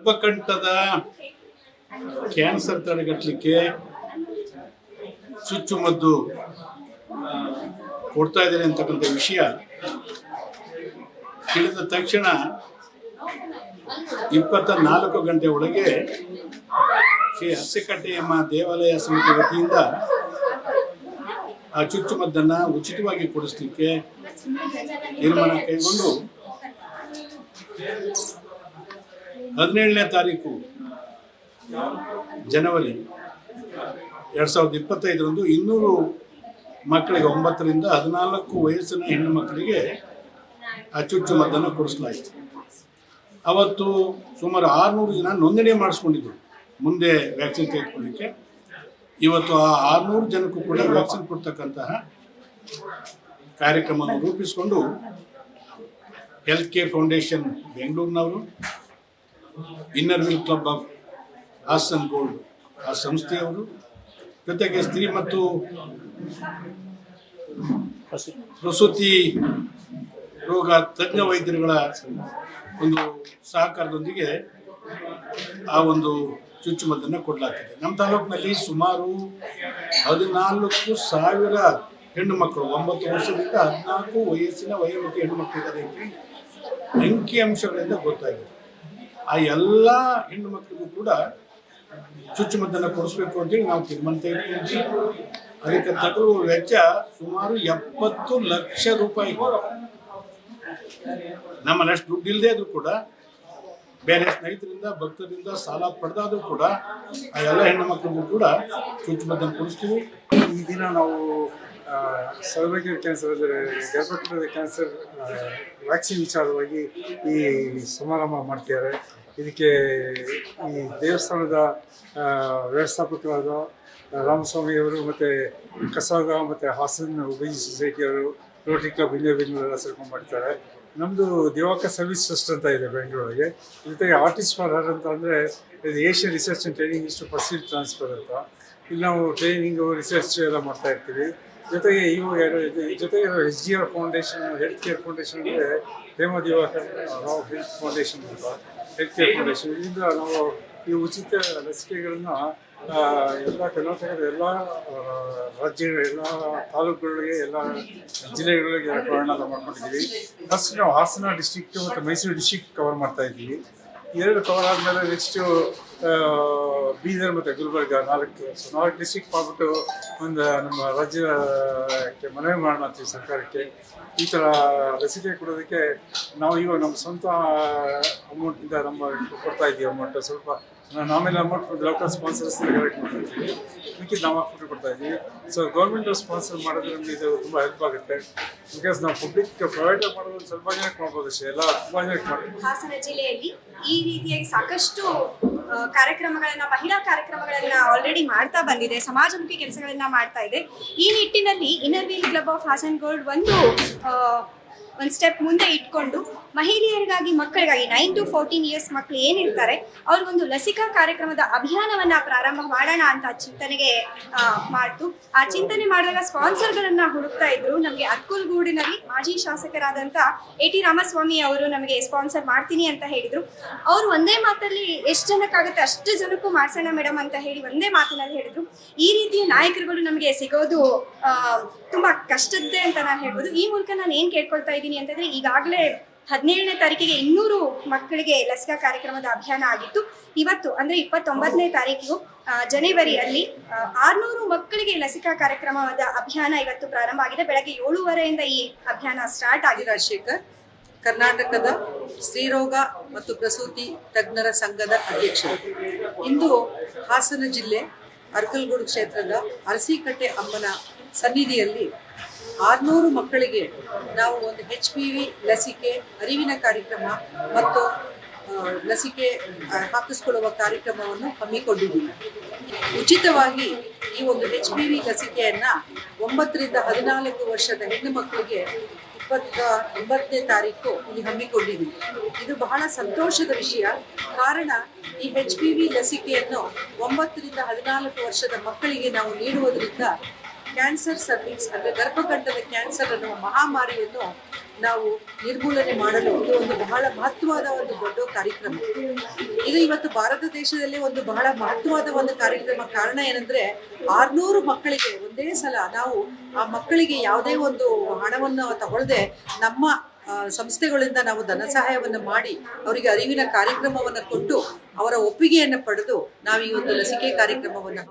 ಗರ್ಭಕಂಠದ cancer ತಡೆಗಟ್ಟಲಿಕ್ಕೆ ಚುಚ್ಚುಮದ್ದು ಕೊಡ್ತಾ ಇದ್ದಾರೆ ಅಂತಕ್ಕಂಥ ವಿಷಯ ತಿಳಿದ ತಕ್ಷಣ 24 ಗಂಟೆ ಒಳಗೆ ಶ್ರೀ ಅರಸೀಕೆರೆಯಮ್ಮ ದೇವಾಲಯ ಸಮಿತಿ ವತಿಯಿಂದ ಆ ಚುಚ್ಚುಮದ್ದನ್ನು ಉಚಿತವಾಗಿ ಕೊಡಿಸ್ಲಿಕ್ಕೆ ತೀರ್ಮಾನ ಕೈಗೊಂಡು 17ನೇ ತಾರೀಕು ಜನವರಿ 2025ರಂದು 200 ಮಕ್ಕಳಿಗೆ 9 ರಿಂದ 14 ವಯಸ್ಸಿನ ಹೆಣ್ಣು ಮಕ್ಕಳಿಗೆ ಆ ಚುಚ್ಚುಮದ್ದನ್ನು ಕೊಡಿಸಲಾಯಿತು. ಅವತ್ತು ಸುಮಾರು 600 ಜನ ನೋಂದಣಿ ಮಾಡಿಸ್ಕೊಂಡಿದ್ರು ಮುಂದೆ ವ್ಯಾಕ್ಸಿನ್ ತೆಗೆದುಕೊಳ್ಳಲಿಕ್ಕೆ. ಇವತ್ತು ಆ 600 ಜನಕ್ಕೂ ಕೂಡ ವ್ಯಾಕ್ಸಿನ್ ಕೊಡ್ತಕ್ಕಂತಹ ಕಾರ್ಯಕ್ರಮವನ್ನು ರೂಪಿಸಿಕೊಂಡು ಹೆಲ್ತ್ ಕೇರ್ ಫೌಂಡೇಶನ್ ಬೆಂಗಳೂರಿನವರು, inner wheel club of Hassan gold ಆ ಸಂಸ್ಥೆಯವರು, ಜೊತೆಗೆ ಸ್ತ್ರೀ ಮತ್ತು ಪ್ರಸೂತಿ ರೋಗ ತಜ್ಞ ವೈದ್ಯರುಗಳ ಒಂದು ಸಹಕಾರದೊಂದಿಗೆ ಆ ಒಂದು ಚುಚ್ಚುಮದ್ದನ್ನು ಕೊಡಲಾಗ್ತದೆ. ನಮ್ಮ ತಾಲೂಕಿನಲ್ಲಿ ಸುಮಾರು 14,000 ಹೆಣ್ಣು ಮಕ್ಕಳು 9 ವರ್ಷದಿಂದ 14 ವಯಸ್ಸಿನ ವಯೋಮಿತಿ ಹೆಣ್ಣು ಮಕ್ಕಳಿದ್ದಾರೆ ಅಂತ ಅಂಕಿ ಅಂಶಗಳಿಂದ ಗೊತ್ತಾಗಿದೆ. ಆ ಎಲ್ಲ ಹೆಣ್ಣು ಮಕ್ಕಳಿಗೂ ಕೂಡ ಚುಚ್ಚುಮದ್ದನ್ನು ಕೊಡಿಸ್ಬೇಕು ಅಂತೇಳಿ ನಾವು ತೀರ್ಮಾನ ತೆಗೆದುಕೊಂಡಿದ್ದೀವಿ. ಅದಕ್ಕೆ ತಗಲುವ ವೆಚ್ಚ ಸುಮಾರು 70 ಲಕ್ಷ ರೂಪಾಯಿ. ನಮ್ಮಲ್ಲಿ ಅಷ್ಟು ದುಡ್ಡು ಇಲ್ಲದೆ ಆದರೂ ಕೂಡ ಬೇರೆ ಸ್ನೇಹಿತರಿಂದ ಭಕ್ತರಿಂದ ಸಾಲ ಪಡೆದಾದರೂ ಕೂಡ ಆ ಎಲ್ಲ ಹೆಣ್ಣು ಮಕ್ಕಳಿಗೂ ಕೂಡ ಚುಚ್ಚುಮದ್ದನ್ನು ಕೊಡಿಸ್ತೀವಿ. ಈ ದಿನ ನಾವು ಸರ್ವೈಕಲ್ ಕ್ಯಾನ್ಸರ್ ಅಂದರೆ ಗರ್ಭಕಂಠದ ಕ್ಯಾನ್ಸರ್ ವ್ಯಾಕ್ಸಿನ್ ವಿಚಾರವಾಗಿ ಈ ಸಮಾರಂಭ ಮಾಡ್ತಿದ್ದಾರೆ. ಇದಕ್ಕೆ ಈ ದೇವಸ್ಥಾನದ ವ್ಯವಸ್ಥಾಪಕರಾದ ರಾಮಸ್ವಾಮಿಯವರು ಮತ್ತು ಕಸಾಗ ಮತ್ತು ಹಾಸನ್ ಉಬೈಜಿ ಸೊಸೈಟಿಯವರು, ರೋಟರಿ ಕ್ಲಬ್ ಇಂಡಿಯಾ ಬೆಂಗಳೂರೆಲ್ಲ ಸೇರ್ಕೊಂಡು ಮಾಡ್ತಾರೆ. ನಮ್ಮದು ದಿವಾಕರ್ ಸರ್ವಿಸ್ ಟ್ರಸ್ಟ್ ಅಂತ ಇದೆ ಬೆಂಗಳೂರಿಗೆ. ಜೊತೆಗೆ ಆರ್ಟಿಸ್ಟ್ ಫಾರ್ ಹರ್ ಅಂತ ಅಂದರೆ ಇದು Asian research and training institute for civil transfer ಅಂತ. ಇಲ್ಲಿ ನಾವು ಟ್ರೈನಿಂಗು ರಿಸರ್ಚ್ ಎಲ್ಲ ಮಾಡ್ತಾ ಇರ್ತೀವಿ. ಜೊತೆಗೆ ಜೊತೆಗೆ SGR foundation, health care foundation ಅಂದರೆ ಹೇಮ ದಿವಾಕರ್ ರಾವ್ ಹೆಲ್ತ್ ಫೌಂಡೇಶನ್ ಅಂತ, ಹೆಲ್ತ್ ಕೇರ್ ಫೌಂಡೇಶನ್. ಇದರಿಂದ ನಾವು ಈ ಉಚಿತ ಲಸಿಕೆಗಳನ್ನು ಎಲ್ಲ ಕರ್ನಾಟಕದ ಎಲ್ಲ ರಾಜ್ಯಗಳ ಎಲ್ಲ ತಾಲೂಕುಗಳಿಗೆ, ಎಲ್ಲ ಜಿಲ್ಲೆಗಳಿಗೆ ಕವರ್ನ ಮಾಡ್ಕೊಂಡಿದ್ದೀವಿ. ಫಸ್ಟ್ ನಾವು ಹಾಸನ ಡಿಸ್ಟ್ರಿಕ್ಟು ಮತ್ತು ಮೈಸೂರು ಡಿಸ್ಟ್ರಿಕ್ಟ್ ಕವರ್ ಮಾಡ್ತಾ ಇದ್ದೀವಿ. 2 ಕವರ್ ಆದಮೇಲೆ ನೆಕ್ಸ್ಟು ಬೀದರ್ ಮತ್ತು ಗುಲ್ಬರ್ಗ 4 ಡಿಸ್ಟ್ರಿಕ್ಟ್ ಮಾಡಿಬಿಟ್ಟು ಒಂದು ನಮ್ಮ ರಾಜ್ಯಕ್ಕೆ ಮನವಿ ಮಾಡೋಣ ಅಂತೀವಿ ಸರ್ಕಾರಕ್ಕೆ. ಈ ಥರ ಲಸಿಕೆ ಕೊಡೋದಕ್ಕೆ ನಾವು ಇವಾಗ ನಮ್ಮ ಸ್ವಂತ ಅಮೌಂಟಿಂದ ಕೊಡ್ತಾ ಇದ್ದೀವಿ. ಅಮೌಂಟ್ ಸ್ವಲ್ಪ normal amount local sponsors collect ಮಾಡ್ತಾ ಇದ್ದೀವಿ. ಇದಕ್ಕೆ ನಾವು ಹಾಕ್ಬಿಟ್ಟು ಕೊಡ್ತಾ ಇದ್ದೀವಿ. ಸೊ ಗೌರ್ಮೆಂಟ್ ಸ್ಪಾನ್ಸರ್ ಮಾಡೋದ್ರೆ ನಮಗೆ ಇದು ತುಂಬ ಹೆಲ್ಪ್ ಆಗುತ್ತೆ. ಬಿಕಾಸ್ ನಾವು ಪಬ್ಲಿಕ್ ಪ್ರೈವೇಟ್ ಮಾಡೋದು ಸ್ವಲ್ಪ ಜನಕ್ಕೆ ಮಾಡ್ಬೋದು ಅಷ್ಟೇ, ಎಲ್ಲ ತುಂಬ ಜನಕ್ಕೆ ಮಾಡ್ಬೋದು. ಹಾಸನ ಜಿಲ್ಲೆಯಲ್ಲಿ ಈ ರೀತಿಯಾಗಿ ಸಾಕಷ್ಟು ಕಾರ್ಯಕ್ರಮಗಳನ್ನ, ಮಹಿಳಾ ಕಾರ್ಯಕ್ರಮಗಳನ್ನ ಆಲ್ರೆಡಿ ಮಾಡ್ತಾ ಬಂದಿದೆ, ಸಮಾಜಮುಖಿ ಕೆಲಸಗಳನ್ನ ಮಾಡ್ತಾ ಇದೆ. ಈ ನಿಟ್ಟಿನಲ್ಲಿ inner wheel club of Hassan gold ಒಂದು ಸ್ಟೆಪ್ ಮುಂದೆ ಇಟ್ಕೊಂಡು ಮಹಿಳೆಯರಿಗಾಗಿ, ಮಕ್ಕಳಿಗಾಗಿ 9 to 14 ಇಯರ್ಸ್ ಮಕ್ಕಳು ಏನಿರ್ತಾರೆ ಅವ್ರಿಗೊಂದು ಲಸಿಕಾ ಕಾರ್ಯಕ್ರಮದ ಅಭಿಯಾನವನ್ನ ಪ್ರಾರಂಭ ಮಾಡೋಣ ಅಂತ ಚಿಂತನೆಗೆ ಮಾಡ್ತು. ಆ ಚಿಂತನೆ ಮಾಡಿದಾಗ ಸ್ಪಾನ್ಸರ್ಗಳನ್ನ ಹುಡುಕ್ತಾ ಇದ್ರು. ನಮಗೆ ಅರ್ಕಲ್ಗೂಡಿನಲ್ಲಿ ಮಾಜಿ ಶಾಸಕರಾದಂಥ AT ರಾಮಸ್ವಾಮಿ ಅವರು ನಮಗೆ ಸ್ಪಾನ್ಸರ್ ಮಾಡ್ತೀನಿ ಅಂತ ಹೇಳಿದ್ರು. ಅವರು ಒಂದೇ ಮಾತಲ್ಲಿ ಎಷ್ಟು ಜನಕ್ಕಾಗುತ್ತೆ ಅಷ್ಟು ಜನಕ್ಕೂ ಮಾಡ್ಸೋಣ ಮೇಡಮ್ ಅಂತ ಹೇಳಿ ಒಂದೇ ಮಾತಿನಲ್ಲಿ ಹೇಳಿದ್ರು. ಈ ರೀತಿಯ ನಾಯಕರುಗಳು ನಮಗೆ ಸಿಗೋದು ತುಂಬ ಕಷ್ಟದ್ದೇ ಅಂತ ನಾನು ಹೇಳ್ಬೋದು. ಈ ಮೂಲಕ ನಾನು ಏನು ಕೇಳ್ಕೊಳ್ತಾ ಇದ್ದೀನಿ ಅಂತಂದರೆ, ಈಗಾಗಲೇ 17ನೇ ತಾರೀಕಿಗೆ 200 ಮಕ್ಕಳಿಗೆ ಲಸಿಕಾ ಕಾರ್ಯಕ್ರಮದ ಅಭಿಯಾನ ಆಗಿತ್ತು. ಇವತ್ತು ಅಂದರೆ 29ನೇ ತಾರೀಕಿಗೂ ಜನವರಿಯಲ್ಲಿ 600 ಮಕ್ಕಳಿಗೆ ಲಸಿಕಾ ಕಾರ್ಯಕ್ರಮದ ಅಭಿಯಾನ ಇವತ್ತು ಪ್ರಾರಂಭ ಆಗಿದೆ. ಬೆಳಗ್ಗೆ 7:30ರಿಂದ ಈ ಅಭಿಯಾನ ಸ್ಟಾರ್ಟ್ ಆಗಿದೆ. ರಾಜಶೇಖರ್, ಕರ್ನಾಟಕದ ಸ್ತ್ರೀರೋಗ ಮತ್ತು ಪ್ರಸೂತಿ ತಜ್ಞರ ಸಂಘದ ಅಧ್ಯಕ್ಷರು. ಇಂದು ಹಾಸನ ಜಿಲ್ಲೆ ಅರ್ಕಲ್ಗೂಡು ಕ್ಷೇತ್ರದ ಅರಸೀಕೆರೆ ಅಮ್ಮನ ಸನ್ನಿಧಿಯಲ್ಲಿ 600 ಮಕ್ಕಳಿಗೆ ನಾವು ಒಂದು HPV ಲಸಿಕೆ ಅರಿವಿನ ಕಾರ್ಯಕ್ರಮ ಮತ್ತು ಲಸಿಕೆ ಹಾಕಿಸ್ಕೊಳ್ಳುವ ಕಾರ್ಯಕ್ರಮವನ್ನು ಹಮ್ಮಿಕೊಂಡಿದ್ದೀವಿ. ಉಚಿತವಾಗಿ ಈ ಒಂದು HPV ಲಸಿಕೆಯನ್ನು 9 ರಿಂದ 14 ವರ್ಷದ ಹೆಣ್ಣು ಮಕ್ಕಳಿಗೆ 29ನೇ ತಾರೀಕು ಇಲ್ಲಿ ಹಮ್ಮಿಕೊಂಡಿದ್ದೀವಿ. ಇದು ಬಹಳ ಸಂತೋಷದ ವಿಷಯ. ಕಾರಣ, ಈ HPV ಲಸಿಕೆಯನ್ನು 9 ರಿಂದ 14 ವರ್ಷದ ಮಕ್ಕಳಿಗೆ ನಾವು ನೀಡುವುದರಿಂದ ಕ್ಯಾನ್ಸರ್ ಸರ್ವಿಕ್ಸ್ ಅಂದರೆ ಗರ್ಭಕಂಠದ ಕ್ಯಾನ್ಸರ್ ಅನ್ನುವ ಮಹಾಮಾರಿಯನ್ನು ನಾವು ನಿರ್ಮೂಲನೆ ಮಾಡಲು ಇದು ಒಂದು ಬಹಳ ಮಹತ್ವವಾದ ಒಂದು ದೊಡ್ಡ ಕಾರ್ಯಕ್ರಮ. ಇದು ಇವತ್ತು ಭಾರತ ದೇಶದಲ್ಲಿ ಒಂದು ಬಹಳ ಮಹತ್ವವಾದ ಒಂದು ಕಾರ್ಯಕ್ರಮ. ಕಾರಣ ಏನಂದ್ರೆ 600 ಮಕ್ಕಳಿಗೆ ಒಂದೇ ಸಲ ನಾವು ಆ ಮಕ್ಕಳಿಗೆ ಯಾವುದೇ ಒಂದು ಹಣವನ್ನು ತಗೊಳ್ಳದೆ ನಮ್ಮ ಸಂಸ್ಥೆಗಳಿಂದ ನಾವು ಧನ ಸಹಾಯವನ್ನು ಮಾಡಿ ಅವರಿಗೆ ಅರಿವಿನ ಕಾರ್ಯಕ್ರಮವನ್ನು ಕೊಟ್ಟು ಅವರ ಒಪ್ಪಿಗೆಯನ್ನು ಪಡೆದು ನಾವು ಈ ಒಂದು ಲಸಿಕೆ ಕಾರ್ಯಕ್ರಮವನ್ನು